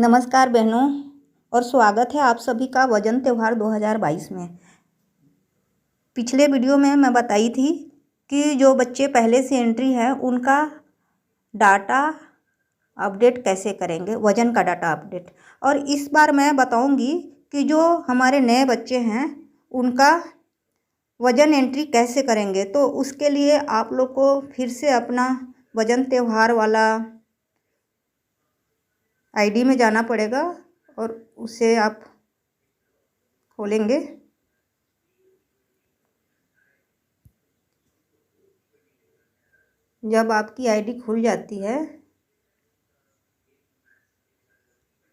नमस्कार बहनों और स्वागत है आप सभी का वजन त्यौहार 2022 में। पिछले वीडियो में मैं बताई थी कि जो बच्चे पहले से एंट्री है उनका डाटा अपडेट कैसे करेंगे, वज़न का डाटा अपडेट। और इस बार मैं बताऊंगी कि जो हमारे नए बच्चे हैं उनका वज़न एंट्री कैसे करेंगे। तो उसके लिए आप लोग को फिर से अपना वज़न त्यौहार वाला आईडी में जाना पड़ेगा और उसे आप खोलेंगे। जब आपकी आईडी खुल जाती है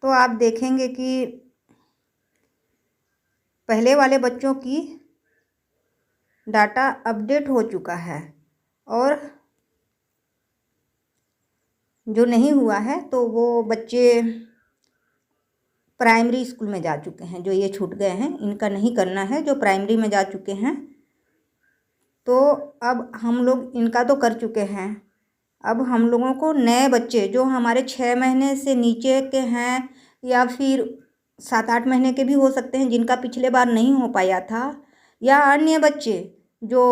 तो आप देखेंगे कि पहले वाले बच्चों की डाटा अपडेट हो चुका है और जो नहीं हुआ है तो वो बच्चे प्राइमरी स्कूल में जा चुके हैं। जो ये छूट गए हैं इनका नहीं करना है, जो प्राइमरी में जा चुके हैं। तो अब हम लोग इनका तो कर चुके हैं। अब हम लोगों को नए बच्चे जो हमारे 6 महीने से नीचे के हैं या फिर 7-8 महीने के भी हो सकते हैं, जिनका पिछले बार नहीं हो पाया था, या अन्य बच्चे जो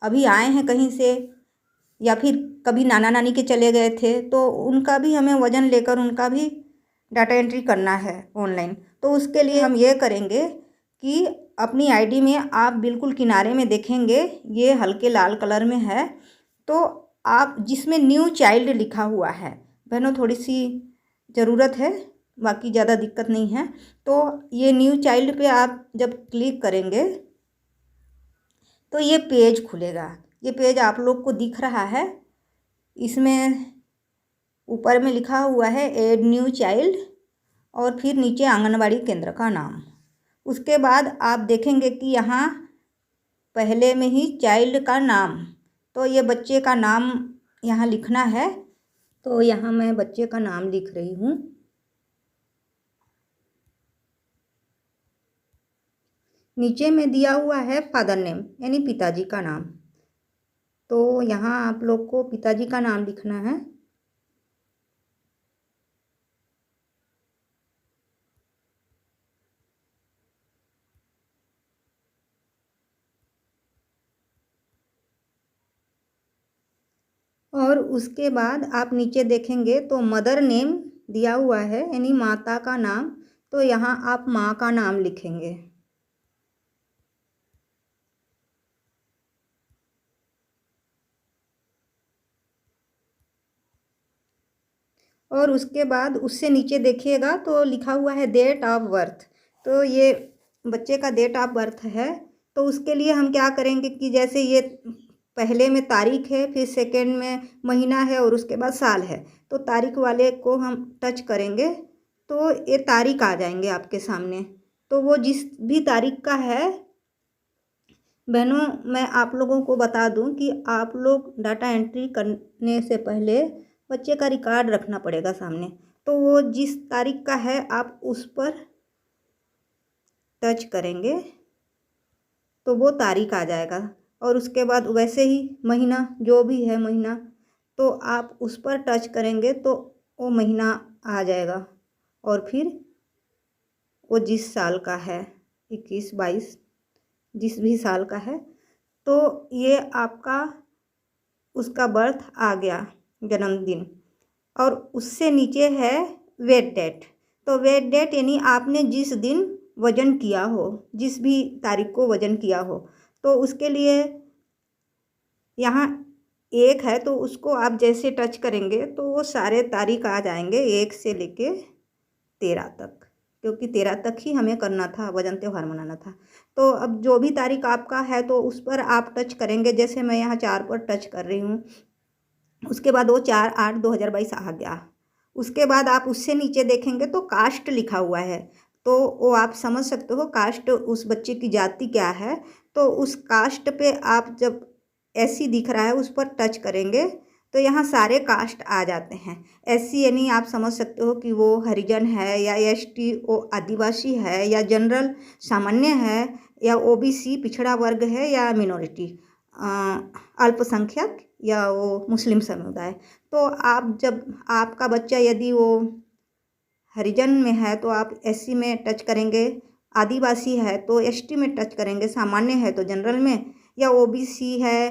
अभी आए हैं कहीं से या फिर कभी नाना नानी के चले गए थे, तो उनका भी हमें वज़न लेकर उनका भी डाटा एंट्री करना है ऑनलाइन। तो उसके लिए हम ये करेंगे कि अपनी आईडी में आप बिल्कुल किनारे में देखेंगे, ये हल्के लाल कलर में है, तो आप जिसमें न्यू चाइल्ड लिखा हुआ है, बहनों थोड़ी सी ज़रूरत है, बाकी ज़्यादा दिक्कत नहीं है। तो ये न्यू चाइल्ड पे आप जब क्लिक करेंगे तो ये पेज खुलेगा। ये पेज आप लोग को दिख रहा है, इसमें ऊपर में लिखा हुआ है ऐड न्यू चाइल्ड और फिर नीचे आंगनबाड़ी केंद्र का नाम। उसके बाद आप देखेंगे कि यहाँ पहले में ही चाइल्ड का नाम, तो ये बच्चे का नाम यहाँ लिखना है। तो यहाँ मैं बच्चे का नाम लिख रही हूँ। नीचे में दिया हुआ है फादर नेम यानी पिताजी का नाम, तो यहाँ आप लोग को पिताजी का नाम लिखना है। और उसके बाद आप नीचे देखेंगे तो मदर नेम दिया हुआ है यानी माता का नाम, तो यहाँ आप माँ का नाम लिखेंगे। और उसके बाद उससे नीचे देखिएगा तो लिखा हुआ है डेट ऑफ बर्थ, तो ये बच्चे का डेट ऑफ बर्थ है। तो उसके लिए हम क्या करेंगे कि जैसे ये पहले में तारीख है, फिर सेकंड में महीना है और उसके बाद साल है, तो तारीख वाले को हम टच करेंगे तो ये तारीख आ जाएंगे आपके सामने। तो वो जिस भी तारीख का है, बहनों मैं आप लोगों को बता दूं कि आप लोग डाटा एंट्री करने से पहले बच्चे का रिकॉर्ड रखना पड़ेगा सामने। तो वो जिस तारीख का है आप उस पर टच करेंगे तो वो तारीख आ जाएगा, और उसके बाद वैसे ही महीना जो भी है महीना, तो आप उस पर टच करेंगे तो वो महीना आ जाएगा। और फिर वो जिस साल का है 21-22 जिस भी साल का है, तो ये आपका उसका बर्थ आ गया, जन्मदिन। और उससे नीचे है वेट डेट, तो वेट डेट यानी आपने जिस दिन वज़न किया हो, जिस भी तारीख को वज़न किया हो, तो उसके लिए यहाँ 1 है तो उसको आप जैसे टच करेंगे तो वो सारे तारीख आ जाएंगे 1 से लेके 13 तक, क्योंकि 13 तक ही हमें करना था, वज़न त्यौहार मनाना था। तो अब जो भी तारीख आपका है तो उस पर आप टच करेंगे, जैसे मैं यहाँ 4 पर टच कर रही हूँ। उसके बाद वो 4/8/2022 आ गया। उसके बाद आप उससे नीचे देखेंगे तो कास्ट लिखा हुआ है, तो वो आप समझ सकते हो कास्ट उस बच्चे की जाति क्या है। तो उस कास्ट पे आप जब एससी दिख रहा है उस पर टच करेंगे तो यहाँ सारे कास्ट आ जाते हैं। एससी यानी आप समझ सकते हो कि वो हरिजन है, या एसटी वो आदिवासी है, या जनरल सामान्य है, या ओबीसी पिछड़ा वर्ग है, या मिनोरिटी अल्पसंख्यक, या वो मुस्लिम समुदाय। तो आप जब आपका बच्चा यदि वो हरिजन में है तो आप एससी में टच करेंगे, आदिवासी है तो एसटी में टच करेंगे, सामान्य है तो जनरल में, या ओबीसी है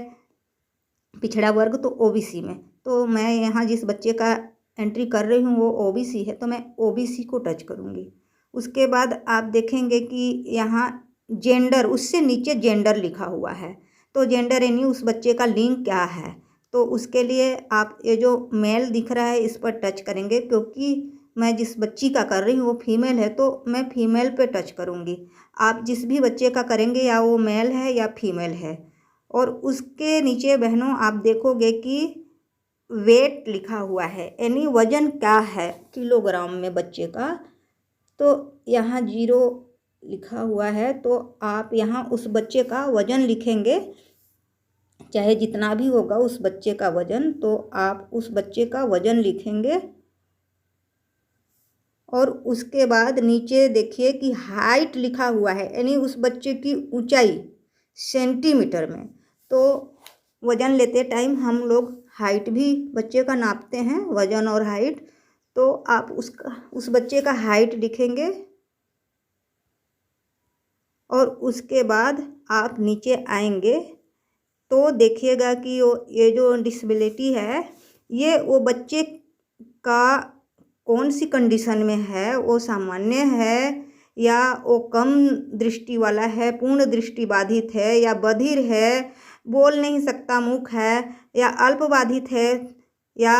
पिछड़ा वर्ग तो ओबीसी में। तो मैं यहाँ जिस बच्चे का एंट्री कर रही हूँ वो ओबीसी है तो मैं ओबीसी को टच करूँगी। उसके बाद आप देखेंगे कि यहाँ जेंडर, उससे नीचे जेंडर लिखा हुआ है, तो जेंडर यानी उस बच्चे का लिंग क्या है। तो उसके लिए आप ये जो मेल दिख रहा है इस पर टच करेंगे, क्योंकि मैं जिस बच्ची का कर रही हूँ वो फीमेल है तो मैं फीमेल पे टच करूँगी। आप जिस भी बच्चे का करेंगे या वो मेल है या फीमेल है। और उसके नीचे बहनों आप देखोगे कि वेट लिखा हुआ है, यानी वजन क्या है किलोग्राम में बच्चे का। तो यहाँ 0 लिखा हुआ है तो आप यहाँ उस बच्चे का वजन लिखेंगे, चाहे जितना भी होगा उस बच्चे का वजन, तो आप उस बच्चे का वजन लिखेंगे। और उसके बाद नीचे देखिए कि हाइट लिखा हुआ है, यानी उस बच्चे की ऊंचाई सेंटीमीटर में। तो वज़न लेते टाइम हम लोग हाइट भी बच्चे का नापते हैं, वज़न और हाइट। तो आप उस बच्चे का हाइट लिखेंगे और उसके बाद आप नीचे आएंगे तो देखिएगा कि ये जो डिसेबिलिटी है ये वो बच्चे का कौन सी कंडीशन में है, वो सामान्य है या वो कम दृष्टि वाला है, पूर्ण दृष्टि बाधित है या बधिर है, बोल नहीं सकता मूक है, या अल्पबाधित है या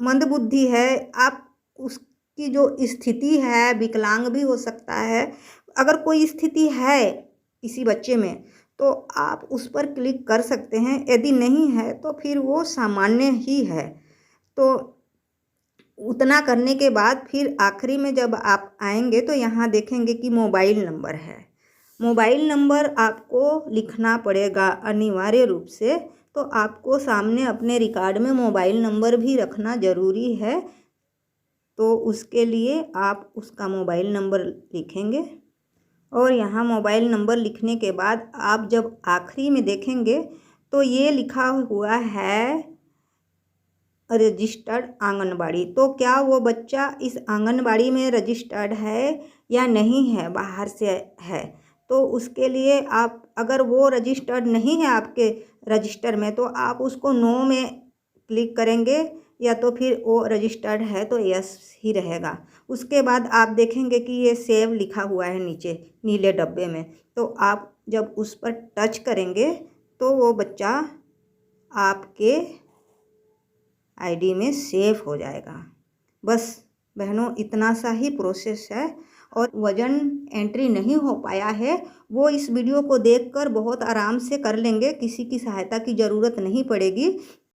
मंदबुद्धि है। आप उसकी जो स्थिति है, विकलांग भी हो सकता है, अगर कोई स्थिति है किसी बच्चे में तो आप उस पर क्लिक कर सकते हैं। यदि नहीं है तो फिर वो सामान्य ही है। तो उतना करने के बाद फिर आखिरी में जब आप आएंगे तो यहाँ देखेंगे कि मोबाइल नंबर है। मोबाइल नंबर आपको लिखना पड़ेगा अनिवार्य रूप से। तो आपको सामने अपने रिकॉर्ड में मोबाइल नंबर भी रखना ज़रूरी है। तो उसके लिए आप उसका मोबाइल नंबर लिखेंगे और यहाँ मोबाइल नंबर लिखने के बाद आप जब आखिरी में देखेंगे तो ये लिखा हुआ है रजिस्टर्ड आंगनबाड़ी। तो क्या वो बच्चा इस आंगनबाड़ी में रजिस्टर्ड है या नहीं है, बाहर से है। तो उसके लिए आप अगर वो रजिस्टर्ड नहीं है आपके रजिस्टर में तो आप उसको नो में क्लिक करेंगे, या तो फिर वो रजिस्टर्ड है तो यस ही रहेगा। उसके बाद आप देखेंगे कि ये सेव लिखा हुआ है नीचे नीले डब्बे में, तो आप जब उस पर टच करेंगे तो वो बच्चा आपके आईडी में सेव हो जाएगा। बस बहनों इतना सा ही प्रोसेस है। और वज़न एंट्री नहीं हो पाया है वो इस वीडियो को देखकर बहुत आराम से कर लेंगे, किसी की सहायता की ज़रूरत नहीं पड़ेगी।